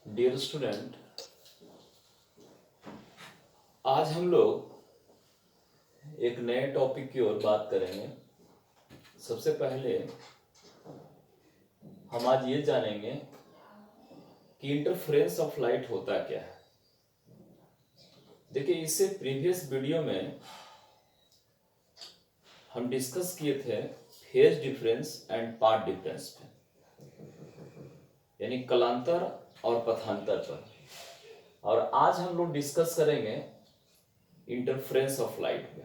Dear student, आज हम लोग एक नए टॉपिक की ओर बात करेंगे। सबसे पहले हम आज ये जानेंगे कि इंटरफेरेंस ऑफ लाइट होता क्या है। देखिए, इससे प्रीवियस वीडियो में हम डिस्कस किए थे phase difference and path difference पे, यानी कलांतर और पथांतर पर। और आज हम लोग डिस्कस करेंगे इंटरफेरेंस ऑफ लाइट पे।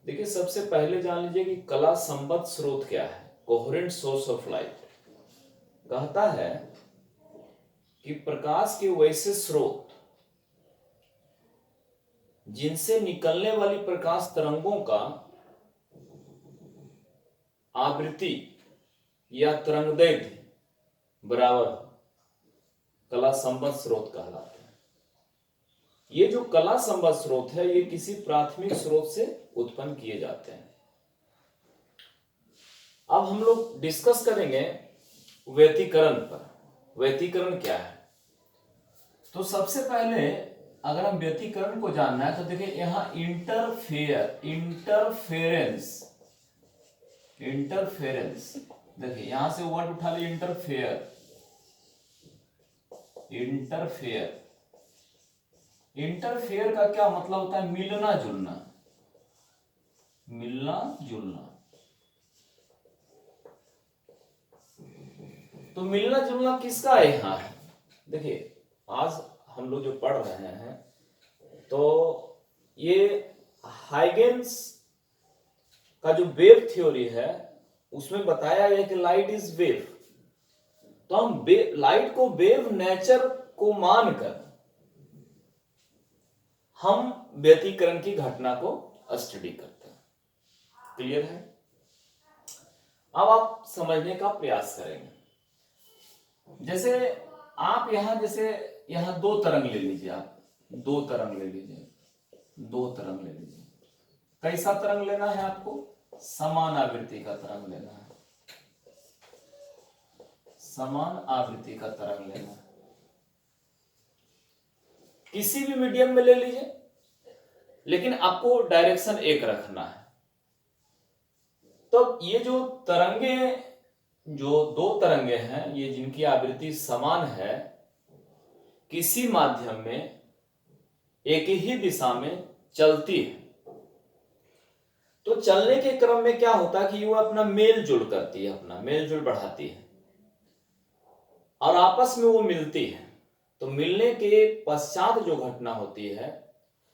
देखिए, सबसे पहले जान लीजिए कि कला संबद्ध स्रोत क्या है। कोहेरेंट सोर्स ऑफ लाइट कहता है कि प्रकाश के वैसे स्रोत जिनसे निकलने वाली प्रकाश तरंगों का आवृत्ति या तरंगदैर्घ्य बराबर कला संबद्ध स्रोत कहलाते हैं। ये जो कला संबद्ध स्रोत है, ये किसी प्राथमिक स्रोत से उत्पन्न किए जाते हैं। अब हम लोग डिस्कस करेंगे व्यतिकरण पर। व्यतिकरण क्या है? तो सबसे पहले अगर हम व्यतिकरण को जानना है तो देखिए, यहां इंटरफेरेंस देखिए, यहां से वर्ड उठा लिया इंटरफेयर का क्या मतलब होता है? मिलना जुलना। तो मिलना जुलना किसका यहां है? देखिए, आज हम लोग जो पढ़ रहे हैं तो ये हाइगेंस का जो वेव थ्योरी है उसमें बताया गया कि लाइट इज वेव। तो हम लाइट को वेव नेचर को मानकर हम व्यतिकरण की घटना को स्टडी करते हैं। क्लियर है? अब आप समझने का प्रयास करेंगे। जैसे आप यहां दो तरंग ले लीजिए। आप दो तरंग ले लीजिए। कैसा तरंग लेना है आपको? समान आवृत्ति का तरंग लेना है। समान आवृत्ति का तरंग लेना है। किसी भी मीडियम में ले लीजिए, लेकिन आपको डायरेक्शन एक रखना है। तो ये जो दो तरंगे हैं, ये जिनकी आवृत्ति समान है, किसी माध्यम में एक ही दिशा में चलती है। तो चलने के क्रम में क्या होता है कि वो अपना मेल जोल करती है, अपना मेल जोल बढ़ाती है और आपस में वो मिलती है। तो मिलने के पश्चात जो घटना होती है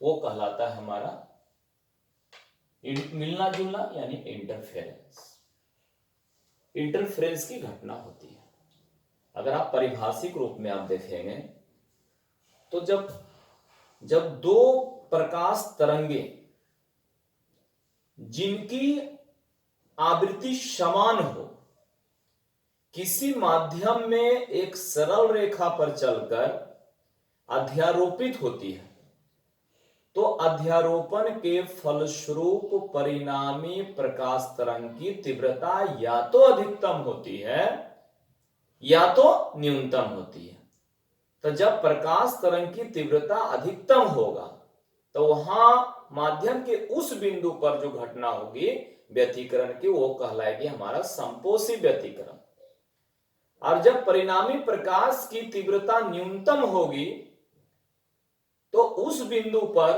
वो कहलाता है हमारा मिलना जुलना, यानी इंटरफेरेंस की घटना होती है। अगर आप पारिभाषिक रूप में आप देखेंगे तो जब दो प्रकाश तरंगे जिनकी आवृत्ति समान हो किसी माध्यम में एक सरल रेखा पर चलकर अध्यारोपित होती है, तो अध्यारोपण के फलस्वरूप परिणामी प्रकाश तरंग की तीव्रता या तो अधिकतम होती है या तो न्यूनतम होती है। तो जब प्रकाश तरंग की तीव्रता अधिकतम होगा तो वहां माध्यम के उस बिंदु पर जो घटना होगी व्यतिकरण की, वो कहलाएगी हमारा संपोषी व्यतिकरण। और जब परिणामी प्रकाश की तीव्रता न्यूनतम होगी तो उस बिंदु पर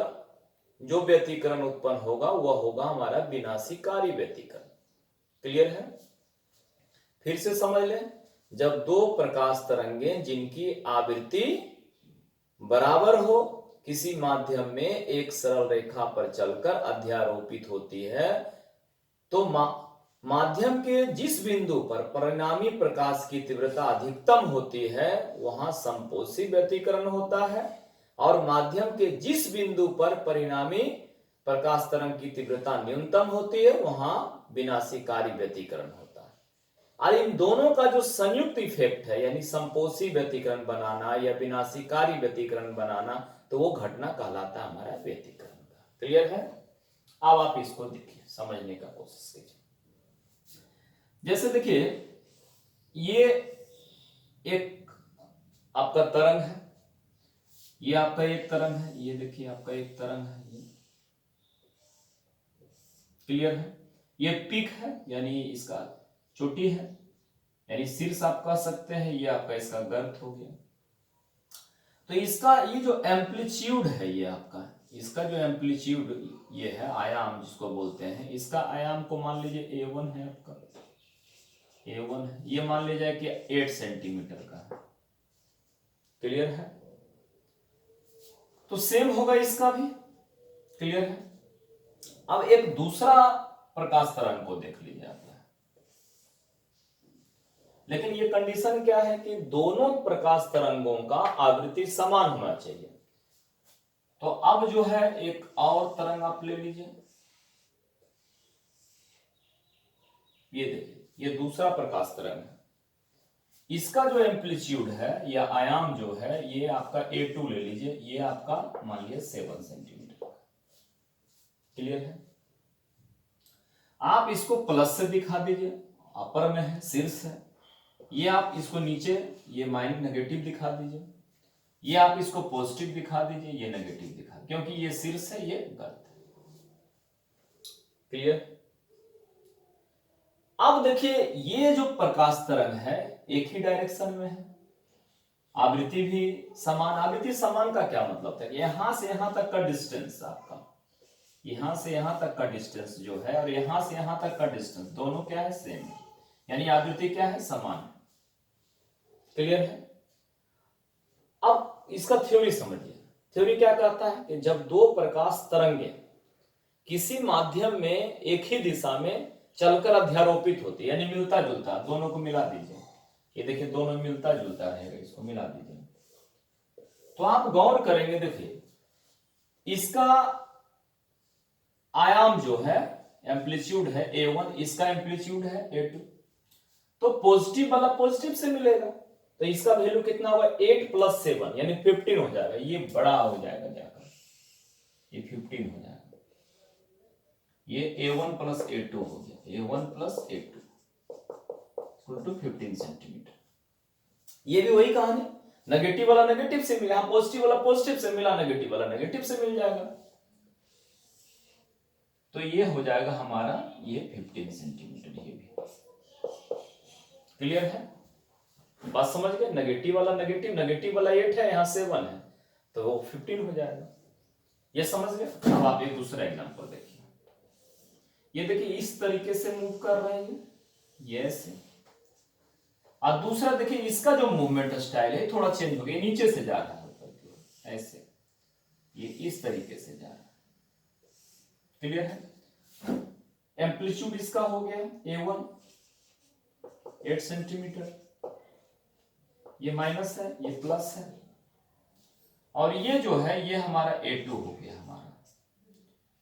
जो व्यतिकरण उत्पन्न होगा वह होगा हमारा विनाशीकारी व्यतिकरण। क्लियर है? फिर से समझ लें। जब दो प्रकाश तरंगे जिनकी आवृत्ति बराबर हो किसी माध्यम में एक सरल रेखा पर चलकर अध्यारोपित होती है, तो माध्यम के जिस बिंदु पर परिणामी प्रकाश की तीव्रता अधिकतम होती है वहां संपोषी व्यतिकरण होता है, और माध्यम के जिस बिंदु पर परिणामी प्रकाश तरंग की तीव्रता न्यूनतम होती है वहां विनाशीकारी व्यतिकरण होता है। और इन दोनों का जो संयुक्त इफेक्ट है, यानी संपोषी व्यतिकरण बनाना या विनाशीकारी व्यतिकरण बनाना, तो वो घटना कहलाता है हमारा व्यतिकरण का। क्लियर है? अब आप इसको देखिए, समझने का कोशिश कीजिए। जैसे देखिए, ये एक आपका तरंग है, ये आपका एक तरंग है, ये देखिए आपका एक तरंग है, ये क्लियर है। ये पीक है यानी इसका चोटी है, यानी शीर्ष आप कह सकते हैं, ये आपका इसका गर्त हो गया। तो इसका ये जो एम्पलीट्यूड है, ये आपका इसका जो एम्पलीट्यूड ये है, आयाम जिसको बोलते हैं, इसका आयाम को मान लीजिए A1 है आपका, A1 है, ये मान लीजिए कि 8 सेंटीमीटर का है, क्लियर है। तो सेम होगा इसका भी, क्लियर है। अब एक दूसरा प्रकाश तरंग को देख लीजिए आप, लेकिन ये कंडीशन क्या है कि दोनों प्रकाश तरंगों का आवृत्ति समान होना चाहिए। तो अब जो है एक और तरंग आप ले लीजिए, ये देखिए, ये दूसरा प्रकाश तरंग है, इसका जो एम्पलीट्यूड है या आयाम जो है, ये आपका A2 ले लीजिए, ये आपका मान लीजिए 7 सेंटीमीटर, क्लियर है। आप इसको प्लस से दिखा दीजिए, अपर में है, शीर्ष है, ये आप इसको नीचे ये माइनस नेगेटिव दिखा दीजिए, ये आप इसको पॉजिटिव दिखा दीजिए, ये नेगेटिव दिखा, क्योंकि ये शीर्ष है, ये गर्त है, क्लियर। अब देखिए ये जो प्रकाश तरंग है एक ही डायरेक्शन में है, आवृत्ति भी समान। आवृत्ति समान का क्या मतलब है, यहां से यहां तक का डिस्टेंस आपका, यहां से यहां तक का डिस्टेंस जो है और यहां से यहां तक का डिस्टेंस दोनों क्या है, सेम है, यानी आवृत्ति क्या है, समान है, क्लियर है। अब इसका थ्योरी समझिए, थ्योरी क्या कहता है कि जब दो प्रकाश तरंगे किसी माध्यम में एक ही दिशा में चलकर अध्यारोपित होती है, यानी मिलता जुलता, दोनों को मिला दीजिए, ये देखिए दोनों मिलता जुलता रहेगा, इसको मिला दीजिए, तो आप गौर करेंगे, देखिए इसका आयाम जो है, एम्पलीट्यूड है A1, इसका एम्पलीट्यूड है A2, तो पॉजिटिव वाला पॉजिटिव से मिलेगा, तो इसका वैल्यू कितना होगा, 8 + 7 यानी 15 हो जाएगा, ये बड़ा हो जाएगा जाकर, ये 15 हो जाएगा, ये A1 + A2 हो गया, A1 + A2 = 15 सेंटीमीटर। ये भी वही कहानी, नेगेटिव वाला नेगेटिव से मिला, पॉजिटिव वाला पॉजिटिव से मिला, नेगेटिव वाला नेगेटिव से मिल जाएगा, तो ये हो जाएगा हमारा ये 15 सेंटीमीटर, ये भी क्लियर है, बात समझ गए। नेगेटिव वाला नेगेटिव, नेगेटिव वाला 8 है, यहां 7 है, तो वो 15 हो जाएगा, ये समझ गए। अब आप एक दूसरा एग्जांपल देखिए, ये देखिए इस तरीके से मूव कर रहे हैं ये ऐसे, और दूसरा देखिए इसका जो मूवमेंट स्टाइल है थोड़ा चेंज हो गया, नीचे से जा रहा है ऐसे, ये इस तरीके से जा रहा है, क्लियर है। एम्पलीट्यूड इसका हो गया A1 8 सेंटीमीटर, ये माइनस है, ये प्लस है, और ये जो है ये हमारा A2 हो गया हमारा,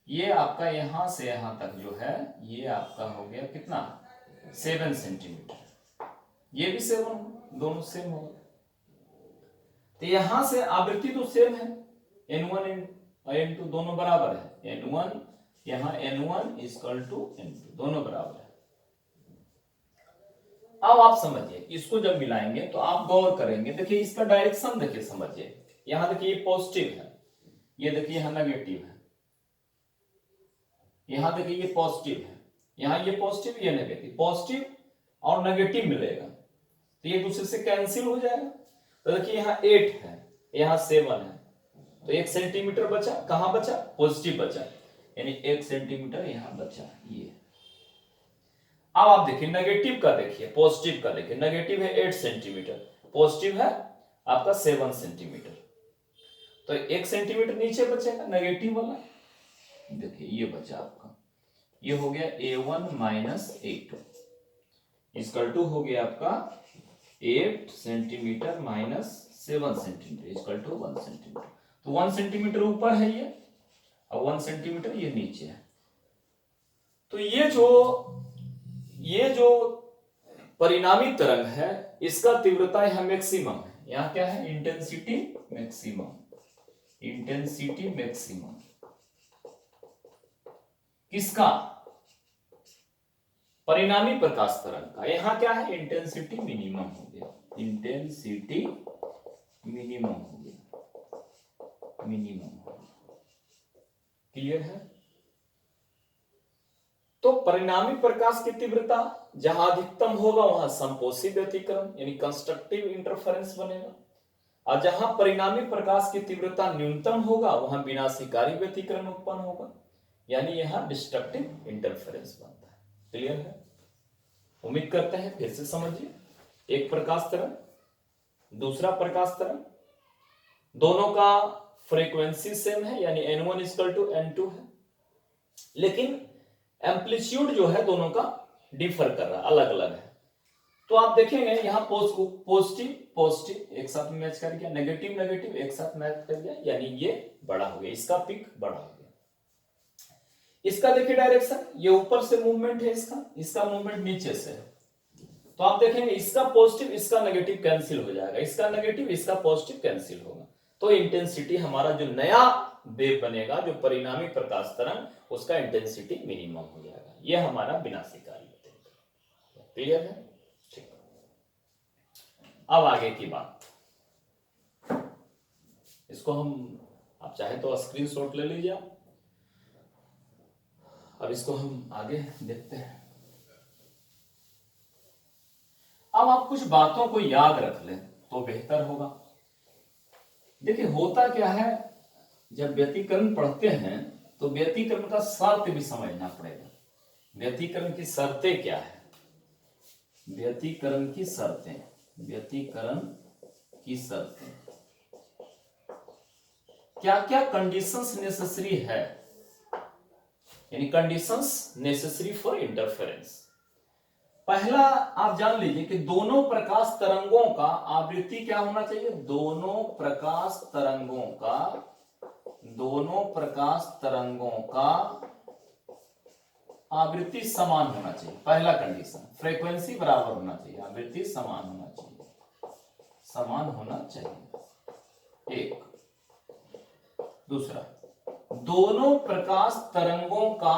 ये आपका यहां से यहां तक जो है ये आपका हो गया कितना, 7 सेंटीमीटर, ये भी 7, दोनों सेम होगा, तो यहां से आवृत्ति तो सेम है, N1 और N2 दोनों बराबर है, N1 यहां N1 = N2 दोनों बराबर है। अब आप समझिए, इसको जब मिलाएंगे तो आप गौर करेंगे, देखिए इसका डायरेक्शन देखिए, समझिए, यहां देखिए ये पॉजिटिव है, ये देखिए यहां नेगेटिव है, यहां देखिए ये पॉजिटिव है, यहां ये पॉजिटिव, ये नेगेटिव, पॉजिटिव और नेगेटिव मिलेगा तो ये दूसरे से कैंसिल हो जाएगा, तो देखिए यहाँ 8 है, यहाँ 7 है, तो 1 सेंटीमीटर बचा, कहां बचा, पॉजिटिव बचा, यानी 1 सेंटीमीटर यहां बचा, ये। अब आप देखिए नेगेटिव का, देखिए पॉजिटिव का, देखिए नेगेटिव है 8 सेंटीमीटर, पॉजिटिव है आपका 7 सेंटीमीटर, तो 1 सेंटीमीटर नीचे बचेगा नेगेटिव वाला, देखिए ये बचा आपका, ये हो गया A1 - A2 = हो गया आपका 8 सेंटीमीटर - 7 सेंटीमीटर = 1 सेंटीमीटर, तो 1 सेंटीमीटर ऊपर है ये, और 1 सेंटीमीटर ये नीचे है, तो ये जो परिणामी तरंग है इसका तीव्रता यहां मैक्सिमम है, यहां क्या है, इंटेंसिटी मैक्सिमम, इंटेंसिटी मैक्सिमम किसका, परिणामी प्रकाश तरंग का, यहां क्या है, इंटेंसिटी मिनिमम हो गया, इंटेंसिटी मिनिमम हो गया, मिनिमम हो गया। क्लियर है? तो परिणामी प्रकाश की तीव्रता जहां अधिकतम होगा वहां संपोषी व्यतिकरण यानी कंस्ट्रक्टिव इंटरफेरेंस बनेगा, और जहां परिणामी प्रकाश की तीव्रता न्यूनतम होगा वहां विनाशकारी व्यतिकरण उत्पन्न होगा, यानी यहां डिस्ट्रक्टिव इंटरफेरेंस बनता है। क्लियर है? उम्मीद करते हैं फिर से समझिए। एक प्रकाश तरंग, दूसरा प्रकाश तरंग, दोनों का फ्रीक्वेंसी सेम है यानी n1 n2 है, लेकिन एम्पलीट्यूड जो है दोनों का डिफर कर रहा है, अलग अलग है। तो आप देखेंगे यहां पॉजिटिव पॉजिटिव एक साथ मैच कर गया, नेगेटिव नेगेटिव एक साथ मैच कर गया, यानी ये बड़ा हो गया, इसका पिक बड़ा हो गया। इसका देखिए डायरेक्शन, ये ऊपर से मूवमेंट है, इसका मूवमेंट नीचे से है। तो आप देखेंगे इसका पॉजिटिव इसका नेगेटिव कैंसिल हो जाएगा, इसका नेगेटिव इसका पॉजिटिव कैंसिल होगा, तो इंटेंसिटी हमारा जो नया वेव बनेगा, जो परिणामी प्रकाश तरंग, उसका इंटेंसिटी मिनिमम हो जाएगा। यह हमारा विनाशकारी है। क्लियर है? ठीक। अब आगे की बात, इसको हम, आप चाहे तो स्क्रीनशॉट ले लीजिए। अब इसको हम आगे देखते हैं। अब आप कुछ बातों को याद रख लें तो बेहतर होगा। देखिए होता क्या है, जब व्यतिकरण पढ़ते हैं तो व्यतिकरण का शर्त भी समझना पड़ेगा। व्यतिकरण की शर्तें क्या है? व्यतिकरण की शर्तें, व्यतिकरण की शर्तें, क्या क्या कंडीशंस नेसेसरी है, यानी कंडीशंस नेसेसरी फॉर इंटरफेरेंस। पहला आप जान लीजिए कि दोनों प्रकाश तरंगों का आवृत्ति क्या होना चाहिए? दोनों प्रकाश तरंगों का आवृत्ति समान होना चाहिए। पहला कंडीशन, फ्रीक्वेंसी बराबर होना चाहिए, आवृत्ति समान होना चाहिए, समान होना चाहिए, एक। दूसरा, दोनों प्रकाश तरंगों का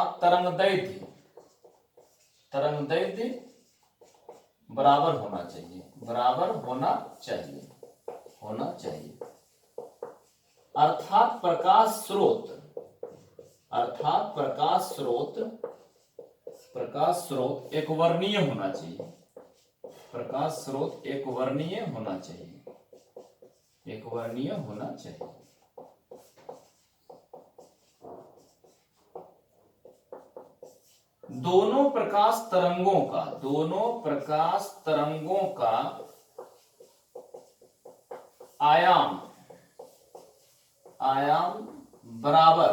तरंगदैर्घ्य बराबर होना चाहिए, बराबर होना चाहिए। अर्थात प्रकाश स्रोत एक वर्णीय होना चाहिए, प्रकाश स्रोत एक वर्णीय होना चाहिए, एक वर्णीय होना चाहिए। दोनों प्रकाश तरंगों का आयाम बराबर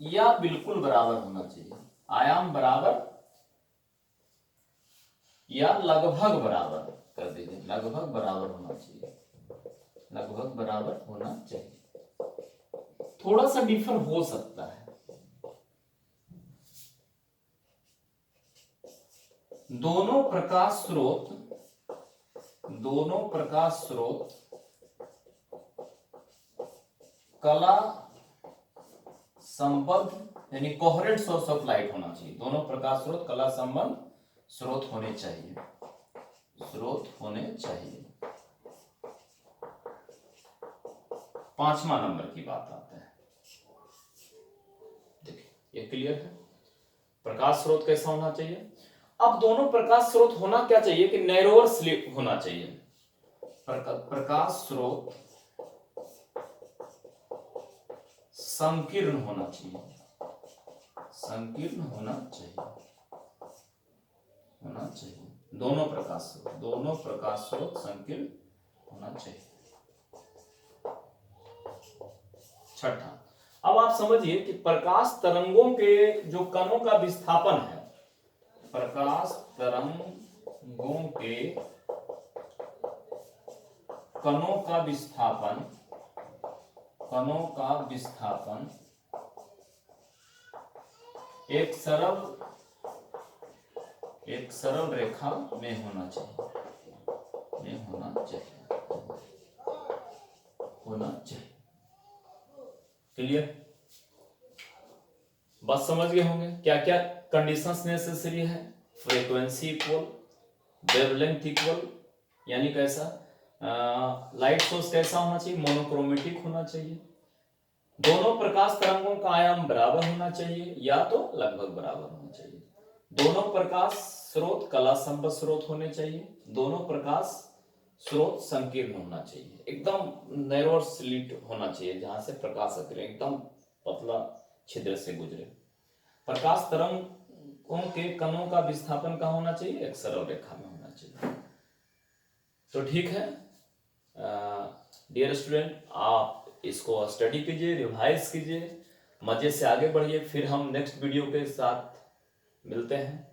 या बिल्कुल बराबर होना चाहिए। आयाम बराबर या लगभग बराबर कर दीजिए, लगभग बराबर होना चाहिए, लगभग बराबर होना चाहिए। थोड़ा सा डिफर हो सकता है। दोनों प्रकाश स्रोत कला संबद्ध यानी कोहेरेंट सोर्स ऑफ लाइट होना चाहिए। दोनों प्रकाश स्रोत कला संबद्ध स्रोत होने चाहिए। पांचवा नंबर की बात आते हैं। देखिए ये क्लियर है, प्रकाश स्रोत कैसा होना चाहिए। अब दोनों प्रकाश स्रोत होना क्या चाहिए कि नैरोअर स्लिट होना चाहिए। प्रकाश स्रोत संकीर्ण होना चाहिए, दोनों प्रकाश स्रोत संकीर्ण होना चाहिए। छठा, अब आप समझिए कि प्रकाश तरंगों के जो कणों का विस्थापन है, प्रकाश तरंगों के कणों का विस्थापन एक सरल रेखा में होना चाहिए, क्लियर? बात समझ गए होंगे क्या क्या कंडीशंस नेसेसरी है। फ्रीक्वेंसी इक्वल, वेवलेंथ इक्वल, यानी कैसा, लाइट सोर्स कैसा होना चाहिए? मोनोक्रोमेटिक होना चाहिए। दोनों प्रकाश तरंगों का आयाम बराबर होना चाहिए या तो लगभग बराबर होना चाहिए। दोनों प्रकाश स्रोत कला संबद्ध स्रोत होने चाहिए। दोनों प्रकाश स्रोत संकीर्ण होना चाहिए। एकदम नैरो स्लिट होना चाहिए जहां से प्रकाश एकदम पतला छिद्र से गुजरे। प्रकाश तरंगों के कणों का विस्थापन कहाँ होना चाहिए? एक सरल रेखा में होना चाहिए। तो ठीक है डियर स्टूडेंट, आप इसको स्टडी कीजिए, रिवाइज कीजिए, मजे से आगे बढ़िए। फिर हम नेक्स्ट वीडियो के साथ मिलते हैं।